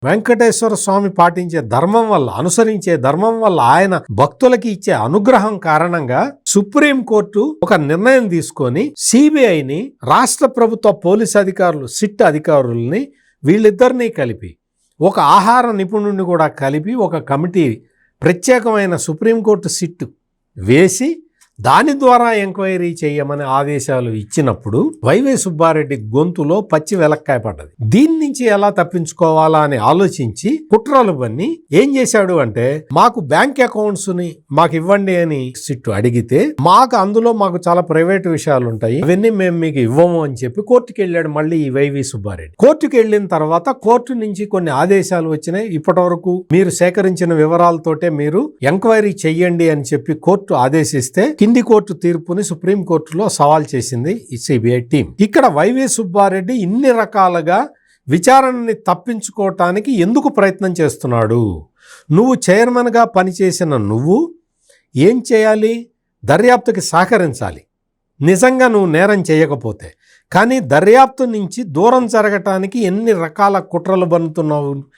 వెంకటేశ్వర స్వామి పాటించే ధర్మం వల్ల, అనుసరించే ధర్మం వల్ల, ఆయన భక్తులకి ఇచ్చే అనుగ్రహం కారణంగా సుప్రీంకోర్టు ఒక నిర్ణయం తీసుకొని సిబిఐని, రాష్ట్ర ప్రభుత్వ పోలీస్ అధికారులు, సిట్ అధికారుల్ని, వీళ్ళిద్దరినీ కలిపి, ఒక ఆహార నిపుణుడిని కూడా కలిపి ఒక కమిటీ, ప్రత్యేకమైన సుప్రీంకోర్టు సిట్ వేసి దాని ద్వారా ఎంక్వైరీ చేయమని ఆదేశాలు ఇచ్చినప్పుడు వైవై సుబ్బారెడ్డి గొంతులో పచ్చి వెలక్కాయ పడ్డది. దీని నుంచి ఎలా తప్పించుకోవాలా అని ఆలోచించి కుట్రలు పన్ని ఏం చేశాడు అంటే, మాకు బ్యాంక్ అకౌంట్స్ ని మాకు ఇవ్వండి అని సిట్టు అడిగితే, అందులో మాకు చాలా ప్రైవేట్ విషయాలు ఉంటాయి, అవన్నీ మేము మీకు ఇవ్వము అని చెప్పి కోర్టుకు వెళ్ళాడు. మళ్ళీ ఈ వైవి సుబ్బారెడ్డి కోర్టుకు వెళ్ళిన తర్వాత కోర్టు నుంచి కొన్ని ఆదేశాలు వచ్చినాయి. ఇప్పటి వరకు మీరు సేకరించిన వివరాలతోటే మీరు ఎంక్వైరీ చెయ్యండి అని చెప్పి కోర్టు ఆదేశిస్తే కింది కోర్టు తీర్పుని సుప్రీంకోర్టులో సవాల్ చేసింది ఈ సిబిఐ టీం. ఇక్కడ వైవి సుబ్బారెడ్డి ఇన్ని రకాలుగా విచారణని తప్పించుకోవటానికి ఎందుకు ప్రయత్నం చేస్తున్నాడు? నువ్వు చైర్మన్గా పనిచేసిన నువ్వు ఏం చేయాలి? దర్యాప్తుకి సహకరించాలి, నిజంగా నువ్వు నేరం చేయకపోతే. కానీ దర్యాప్తు నుంచి దూరం జరగటానికి ఎన్ని రకాల కుట్రలు పన్నుతున్నావు